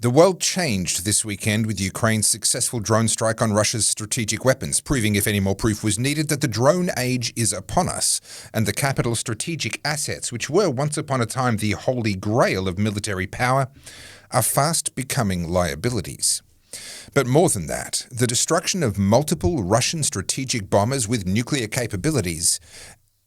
The world changed this weekend with Ukraine's successful drone strike on Russia's strategic weapons, proving, if any more proof was needed, that the drone age is upon us, and the capital's strategic assets, which were once upon a time the holy grail of military power, are fast becoming liabilities. But more than that, the destruction of multiple Russian strategic bombers with nuclear capabilities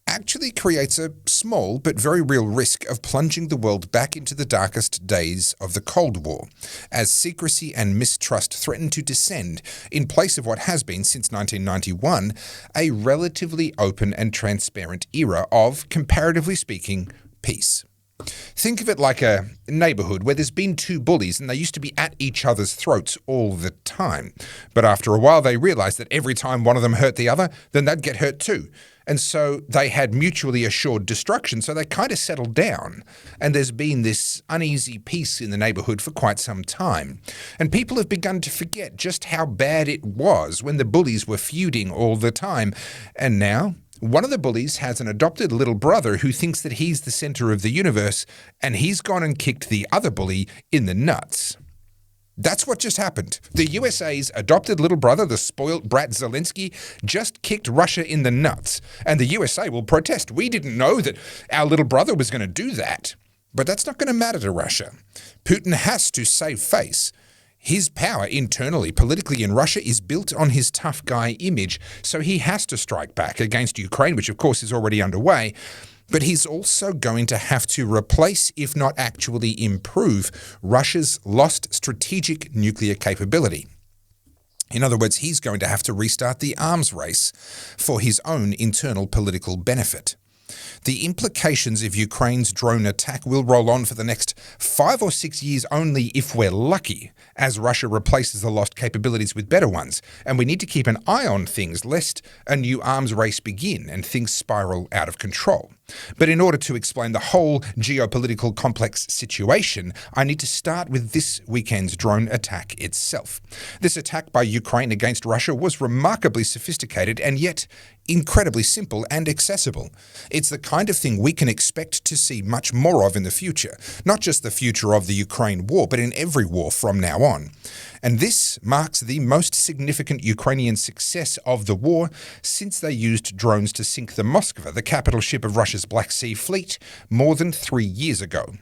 actually creates a small but very real risk of plunging the world back into the darkest days of the Cold War, as secrecy and mistrust threaten to descend in place of what has been, since 1991, a relatively open and transparent era of, comparatively speaking, peace. Think of it like a neighborhood where there's been two bullies and they used to be at each other's throats all the time. But after a while, they realized that every time one of them hurt the other, then they'd get hurt too. And so they had mutually assured destruction, so they kind of settled down. And there's been this uneasy peace in the neighborhood for quite some time. And people have begun to forget just how bad it was when the bullies were feuding all the time. And now, one of the bullies has an adopted little brother who thinks that he's the center of the universe, and he's gone and kicked the other bully in the nuts. That's what just happened. The USA's adopted little brother, the spoilt brat Zelensky, just kicked Russia in the nuts. And the USA will protest. We didn't know that our little brother was going to do that. But that's not going to matter to Russia. Putin has to save face. His power internally, politically in Russia, is built on his tough guy image, so he has to strike back against Ukraine, which of course is already underway. But he's also going to have to replace, if not actually improve, Russia's lost strategic nuclear capability. In other words, he's going to have to restart the arms race for his own internal political benefit. The implications of Ukraine's drone attack will roll on for the next 5 or 6 years only if we're lucky, as Russia replaces the lost capabilities with better ones. And we need to keep an eye on things lest a new arms race begin and things spiral out of control. But in order to explain the whole geopolitical complex situation, I need to start with this weekend's drone attack itself. This attack by Ukraine against Russia was remarkably sophisticated and yet incredibly simple and accessible. It's the kind of thing we can expect to see much more of in the future, not just the future of the Ukraine war, but in every war from now on. And this marks the most significant Ukrainian success of the war since they used drones to sink the Moskva, the capital ship of Russia's Black Sea Fleet, more than 3 years ago.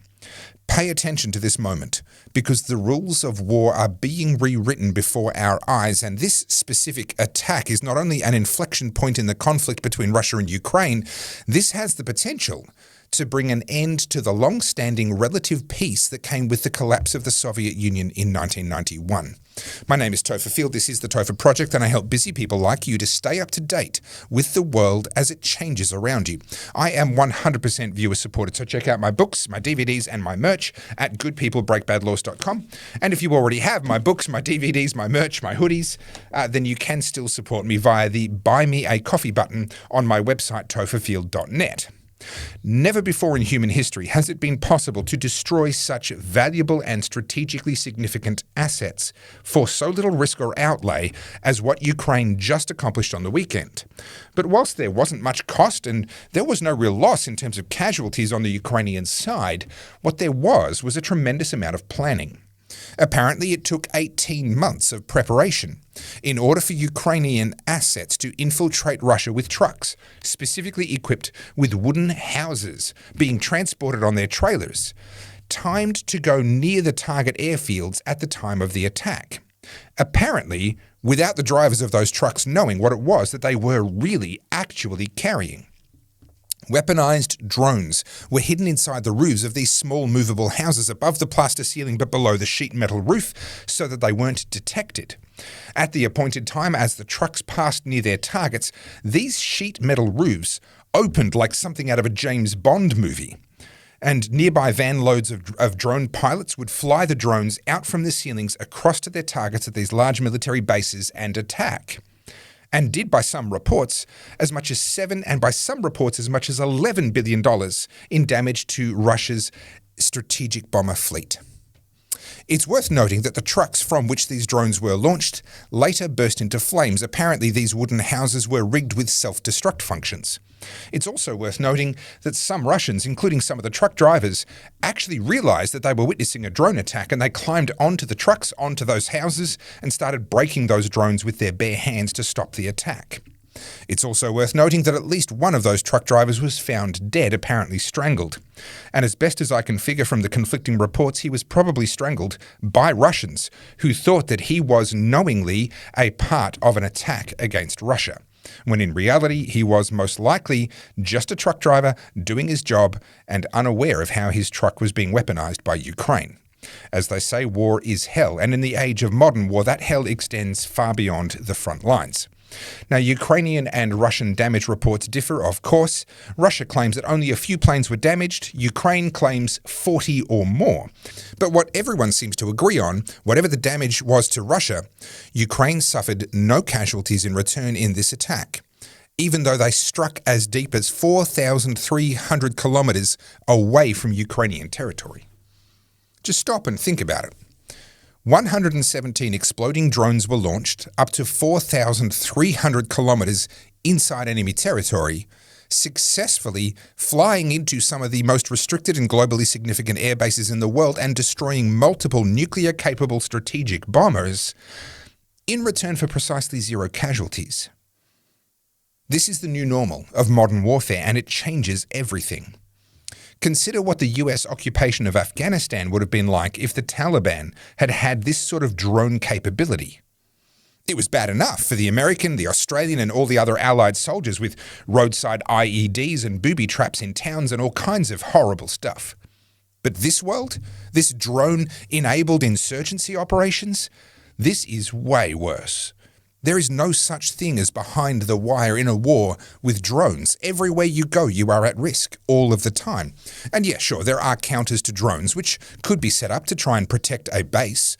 Pay attention to this moment, because the rules of war are being rewritten before our eyes, and this specific attack is not only an inflection point in the conflict between Russia and Ukraine, this has the potential to bring an end to the long-standing relative peace that came with the collapse of the Soviet Union in 1991. My name is Topher. This is the Topher Project, and I help busy people like you to stay up to date with the world as it changes around you. I am 100% viewer supported, so check out my books, my DVDs, and my merch at goodpeoplebreakbadlaws.com. And if you already have my books, my DVDs, my merch, my hoodies, then you can still support me via the Buy Me a Coffee button on my website, topherfield.net. Never before in human history has it been possible to destroy such valuable and strategically significant assets for so little risk or outlay as what Ukraine just accomplished on the weekend. But whilst there wasn't much cost and there was no real loss in terms of casualties on the Ukrainian side, what there was a tremendous amount of planning. Apparently, it took 18 months of preparation in order for Ukrainian assets to infiltrate Russia with trucks, specifically equipped with wooden houses being transported on their trailers, timed to go near the target airfields at the time of the attack. Apparently, without the drivers of those trucks knowing what it was that they were really actually carrying. Weaponized drones were hidden inside the roofs of these small movable houses above the plaster ceiling but below the sheet metal roof so that they weren't detected. At the appointed time, as the trucks passed near their targets, these sheet metal roofs opened like something out of a James Bond movie. And nearby van loads of drone pilots would fly the drones out from the ceilings across to their targets at these large military bases and attack. And did, by some reports, as much as $7 and by some reports as much as $11 billion in damage to Russia's strategic bomber fleet. It's worth noting that the trucks from which these drones were launched later burst into flames. Apparently, these wooden houses were rigged with self-destruct functions. It's also worth noting that some Russians, including some of the truck drivers, actually realized that they were witnessing a drone attack, and they climbed onto the trucks, onto those houses, and started breaking those drones with their bare hands to stop the attack. It's also worth noting that at least one of those truck drivers was found dead, apparently strangled. And as best as I can figure from the conflicting reports, he was probably strangled by Russians who thought that he was knowingly a part of an attack against Russia, when in reality he was most likely just a truck driver doing his job and unaware of how his truck was being weaponized by Ukraine. As they say, war is hell, and in the age of modern war, that hell extends far beyond the front lines. Now, Ukrainian and Russian damage reports differ, of course. Russia claims that only a few planes were damaged. Ukraine claims 40 or more. But what everyone seems to agree on, whatever the damage was to Russia, Ukraine suffered no casualties in return in this attack, even though they struck as deep as 4,300 kilometers away from Ukrainian territory. Just stop and think about it. 117 exploding drones were launched up to 4,300 kilometers inside enemy territory, successfully flying into some of the most restricted and globally significant air bases in the world and destroying multiple nuclear-capable strategic bombers in return for precisely zero casualties. This is the new normal of modern warfare, and it changes everything. Consider what the US occupation of Afghanistan would have been like if the Taliban had had this sort of drone capability. It was bad enough for the American, the Australian, and all the other allied soldiers with roadside IEDs and booby traps in towns and all kinds of horrible stuff. But this world, this drone-enabled insurgency operations, this is way worse. There is no such thing as behind the wire in a war with drones. Everywhere you go, you are at risk all of the time. And yeah, sure, there are counters to drones, which could be set up to try and protect a base.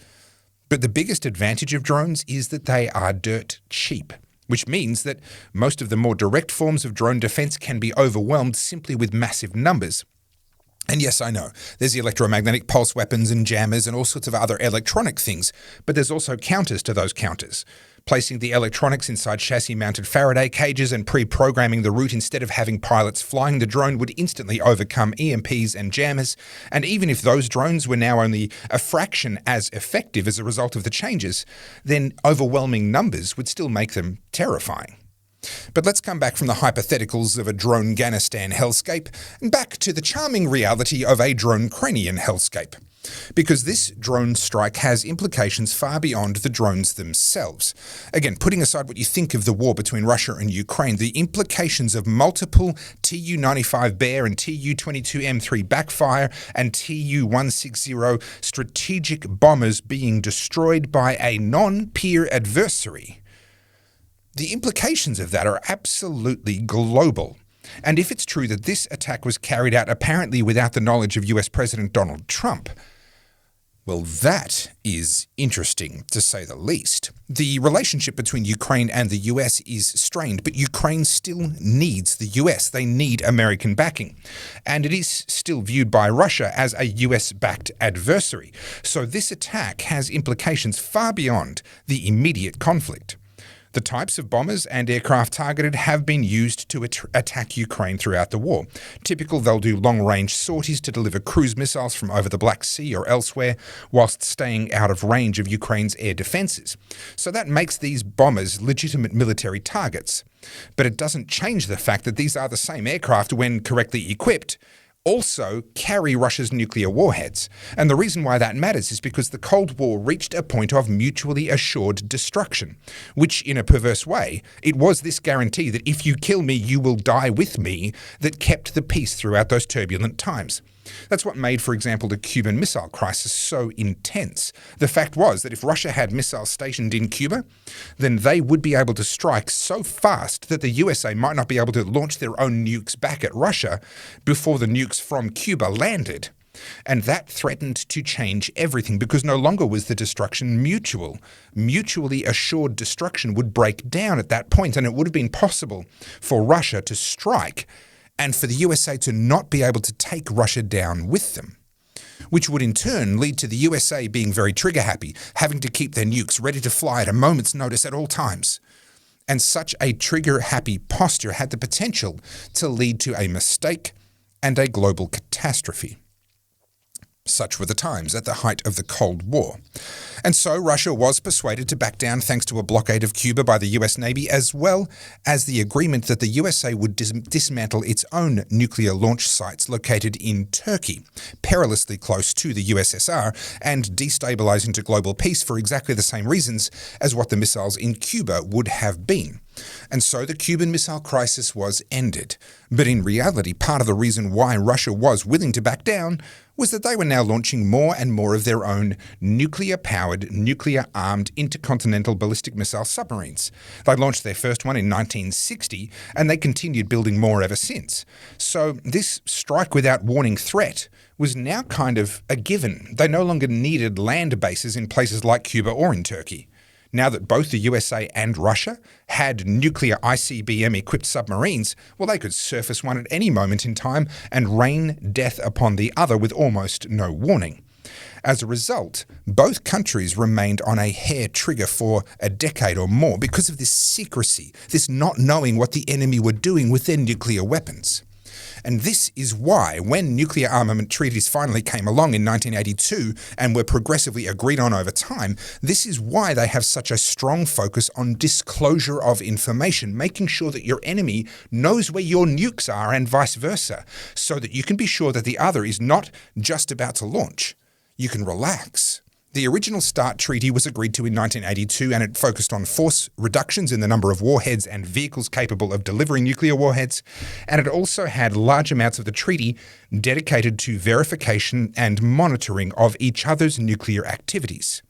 But the biggest advantage of drones is that they are dirt cheap, which means that most of the more direct forms of drone defense can be overwhelmed simply with massive numbers. And yes, I know, there's electromagnetic pulse weapons and jammers and all sorts of other electronic things, but there's also counters to those counters. Placing the electronics inside chassis-mounted Faraday cages and pre-programming the route instead of having pilots flying the drone would instantly overcome EMPs and jammers, and even if those drones were now only a fraction as effective as a result of the changes, then overwhelming numbers would still make them terrifying. But let's come back from the hypotheticals of a drone-Ghanistan hellscape and back to the charming reality of a drone-Cranian hellscape. Because this drone strike has implications far beyond the drones themselves. Again, putting aside what you think of the war between Russia and Ukraine, the implications of multiple Tu-95 Bear and Tu-22M3 backfire and Tu-160 strategic bombers being destroyed by a non-peer adversary, the implications of that are absolutely global. And if it's true that this attack was carried out apparently without the knowledge of US President Donald Trump, well, that is interesting, to say the least. The relationship between Ukraine and the US is strained, but Ukraine still needs the US. They need American backing. And it is still viewed by Russia as a US-backed adversary. So this attack has implications far beyond the immediate conflict. The types of bombers and aircraft targeted have been used to attack Ukraine throughout the war. Typical, they'll do long-range sorties to deliver cruise missiles from over the Black Sea or elsewhere, whilst staying out of range of Ukraine's air defences. So that makes these bombers legitimate military targets. But it doesn't change the fact that these are the same aircraft, when correctly equipped, also carry Russia's nuclear warheads. And the reason why that matters is because the Cold War reached a point of mutually assured destruction, which, in a perverse way, it was this guarantee that if you kill me, you will die with me that kept the peace throughout those turbulent times. That's what made, for example, the Cuban Missile Crisis so intense. The fact was that if Russia had missiles stationed in Cuba, then they would be able to strike so fast that the USA might not be able to launch their own nukes back at Russia before the nukes from Cuba landed. And that threatened to change everything, because no longer was the destruction mutual. Mutually assured destruction would break down at that point, and it would have been possible for Russia to strike and for the USA to not be able to take Russia down with them. which would in turn lead to the USA being very trigger-happy, having to keep their nukes ready to fly at a moment's notice at all times. And such a trigger-happy posture had the potential to lead to a mistake and a global catastrophe. Such were the times at the height of the Cold War. And so Russia was persuaded to back down thanks to a blockade of Cuba by the US Navy, as well as the agreement that the USA would dismantle its own nuclear launch sites located in Turkey, perilously close to the USSR, and destabilize into global peace for exactly the same reasons as what the missiles in Cuba would have been. And so the Cuban Missile Crisis was ended. But in reality, part of the reason why Russia was willing to back down was that they were now launching more and more of their own nuclear-powered, nuclear-armed intercontinental ballistic missile submarines. They launched their first one in 1960, and they continued building more ever since. So this strike without warning threat was now kind of a given. They no longer needed land bases in places like Cuba or in Turkey. Now that both the USA and Russia had nuclear ICBM-equipped submarines, well, they could surface one at any moment in time and rain death upon the other with almost no warning. As a result, both countries remained on a hair trigger for a decade or more because of this secrecy, this not knowing what the enemy were doing with their nuclear weapons. And this is why, when nuclear armament treaties finally came along in 1982 and were progressively agreed on over time, this is why they have such a strong focus on disclosure of information, making sure that your enemy knows where your nukes are and vice versa, so that you can be sure that the other is not just about to launch. You can relax. The original START treaty was agreed to in 1982, and it focused on force reductions in the number of warheads and vehicles capable of delivering nuclear warheads, and it also had large amounts of the treaty dedicated to verification and monitoring of each other's nuclear activities.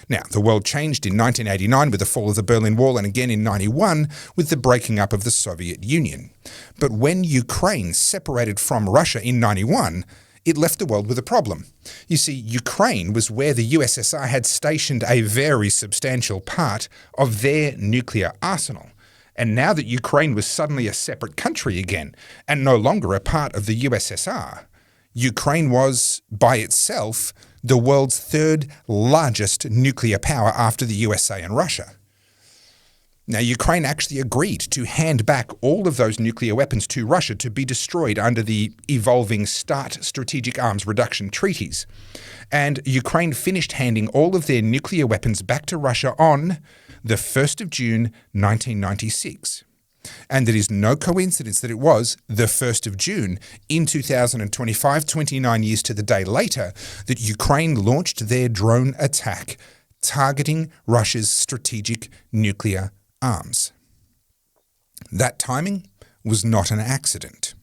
Now, the world changed in 1989 with the fall of the Berlin Wall, and again in 1991 with the breaking up of the Soviet Union. But when Ukraine separated from Russia in 1991, it left the world with a problem. You see, Ukraine was where the USSR had stationed a very substantial part of their nuclear arsenal. And now that Ukraine was suddenly a separate country again, and no longer a part of the USSR, Ukraine was, by itself, the world's third largest nuclear power after the USA and Russia. Now, Ukraine actually agreed to hand back all of those nuclear weapons to Russia to be destroyed under the evolving START strategic arms reduction treaties. And Ukraine finished handing all of their nuclear weapons back to Russia on the 1st of June 1996. And it is no coincidence that it was the 1st of June in 2025, 29 years to the day later, that Ukraine launched their drone attack targeting Russia's strategic nuclear arms. That timing was not an accident.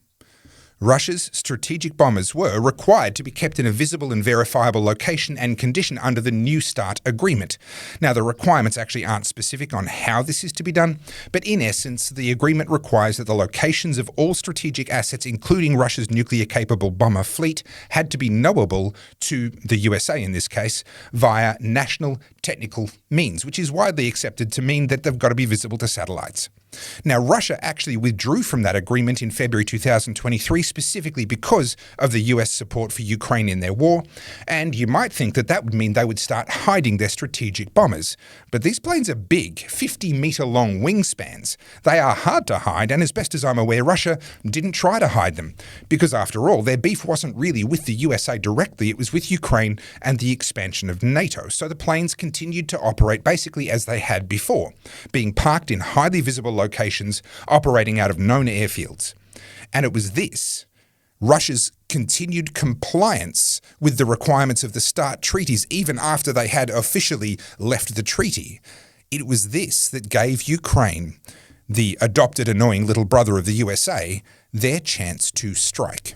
Russia's strategic bombers were required to be kept in a visible and verifiable location and condition under the New START agreement. Now, the requirements actually aren't specific on how this is to be done, but in essence, the agreement requires that the locations of all strategic assets, including Russia's nuclear-capable bomber fleet, had to be knowable to the USA in this case via national technical means, which is widely accepted to mean that they've got to be visible to satellites. Now, Russia actually withdrew from that agreement in February 2023 specifically because of the US support for Ukraine in their war, and you might think that that would mean they would start hiding their strategic bombers. But these planes are big, 50-meter-long wingspans. They are hard to hide, and as best as I'm aware, Russia didn't try to hide them, because after all, their beef wasn't really with the USA directly, it was with Ukraine and the expansion of NATO. So the planes continued to operate basically as they had before, being parked in highly visible locations, operating out of known airfields. And it was this, Russia's continued compliance with the requirements of the START treaties, even after they had officially left the treaty. It was this that gave Ukraine, the adopted annoying little brother of the USA, their chance to strike.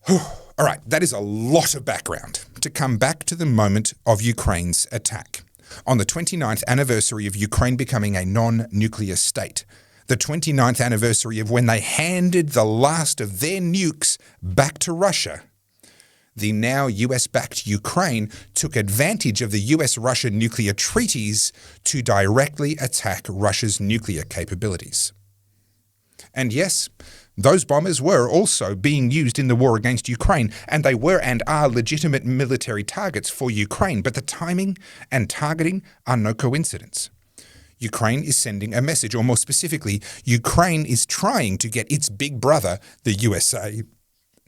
All right, that is a lot of background to come back to the moment of Ukraine's attack. On the 29th anniversary of Ukraine becoming a non-nuclear state, the 29th anniversary of when they handed the last of their nukes back to Russia, the now US-backed Ukraine took advantage of the US-Russia nuclear treaties to directly attack Russia's nuclear capabilities. And yes, Those bombers were also being used in the war against Ukraine, and they were and are legitimate military targets for Ukraine, but the timing and targeting are no coincidence. Ukraine is sending a message, or more specifically, Ukraine is trying to get its big brother, the USA,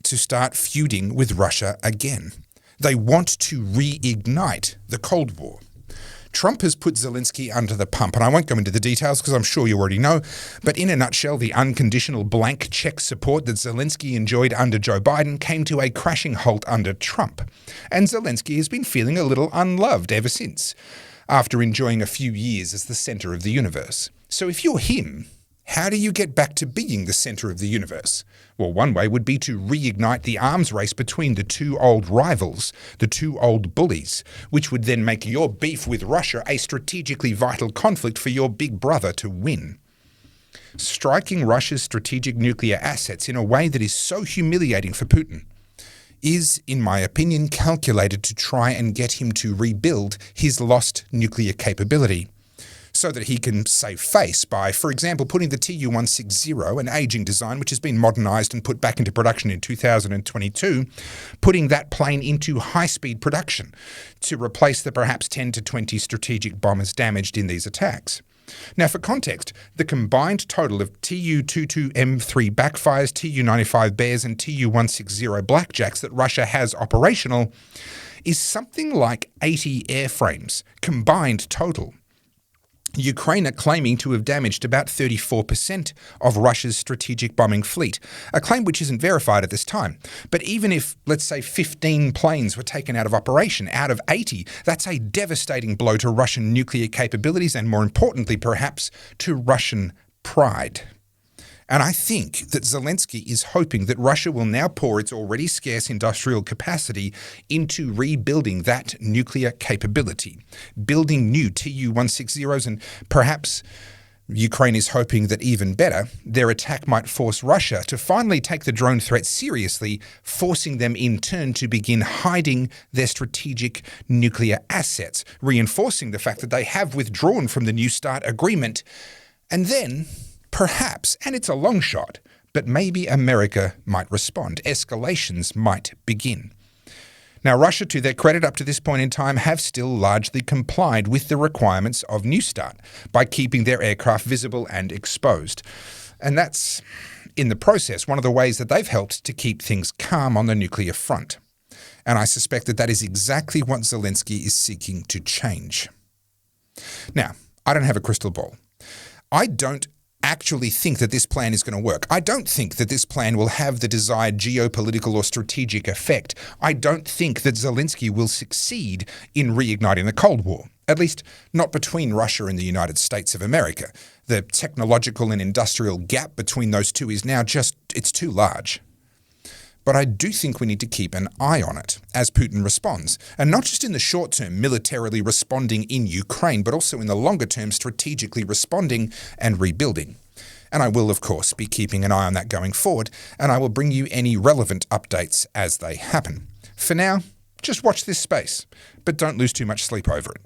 to start feuding with Russia again. They want to reignite the Cold War. Trump has put Zelensky under the pump, and I won't go into the details because I'm sure you already know, but in a nutshell, the unconditional blank check support that Zelensky enjoyed under Joe Biden came to a crashing halt under Trump. And Zelensky has been feeling a little unloved ever since, after enjoying a few years as the center of the universe. So if you're him, how do you get back to being the center of the universe? Well, one way would be to reignite the arms race between the two old rivals, the two old bullies, which would then make your beef with Russia a strategically vital conflict for your big brother to win. Striking Russia's strategic nuclear assets in a way that is so humiliating for Putin is, in my opinion, calculated to try and get him to rebuild his lost nuclear capability, so that he can save face by, for example, putting the Tu-160, an aging design which has been modernised and put back into production in 2022, putting that plane into high-speed production to replace the perhaps 10 to 20 strategic bombers damaged in these attacks. Now, for context, the combined total of Tu-22M3 backfires, Tu-95 Bears and Tu-160 Blackjacks that Russia has operational is something like 80 airframes, combined total. Ukraine are claiming to have damaged about 34% of Russia's strategic bombing fleet, a claim which isn't verified at this time. But even if, let's say, 15 planes were taken out of operation out of 80, that's a devastating blow to Russian nuclear capabilities and, more importantly, perhaps, to Russian pride. And I think that Zelensky is hoping that Russia will now pour its already scarce industrial capacity into rebuilding that nuclear capability, building new Tu-160s, and perhaps Ukraine is hoping that even better, their attack might force Russia to finally take the drone threat seriously, forcing them in turn to begin hiding their strategic nuclear assets, reinforcing the fact that they have withdrawn from the New START agreement. And then, perhaps, and it's a long shot, but maybe America might respond. Escalations might begin. Now, Russia, to their credit up to this point in time, have still largely complied with the requirements of New START by keeping their aircraft visible and exposed. And that's, in the process, one of the ways that they've helped to keep things calm on the nuclear front. And I suspect that that is exactly what Zelensky is seeking to change. Now, I don't have a crystal ball. I don't actually think that this plan is going to work. I don't think that this plan will have the desired geopolitical or strategic effect. I don't think that Zelensky will succeed in reigniting the Cold War, at least not between Russia and the United States of America. The technological and industrial gap between those two is now it's too large. But I do think we need to keep an eye on it as Putin responds, and not just in the short term, militarily responding in Ukraine, but also in the longer term, strategically responding and rebuilding. And I will, of course, be keeping an eye on that going forward, and I will bring you any relevant updates as they happen. For now, just watch this space, but don't lose too much sleep over it.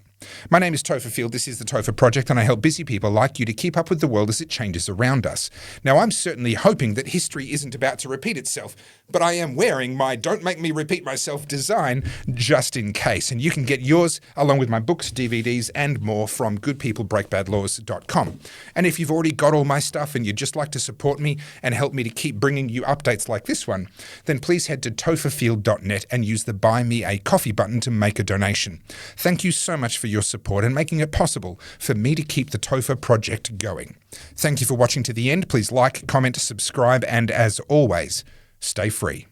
My name is Topher Field, this is the Topher Project, and I help busy people like you to keep up with the world as it changes around us. Now, I'm certainly hoping that history isn't about to repeat itself, but I am wearing my Don't Make Me Repeat Myself design just in case, and you can get yours along with my books, DVDs, and more from goodpeoplebreakbadlaws.com. And if you've already got all my stuff and you'd just like to support me and help me to keep bringing you updates like this one, then please head to topherfield.net and use the Buy Me a Coffee button to make a donation. Thank you so much for your support and making it possible for me to keep the Topher Project going. Thank you for watching to the end. Please like, comment, subscribe, and as always, stay free.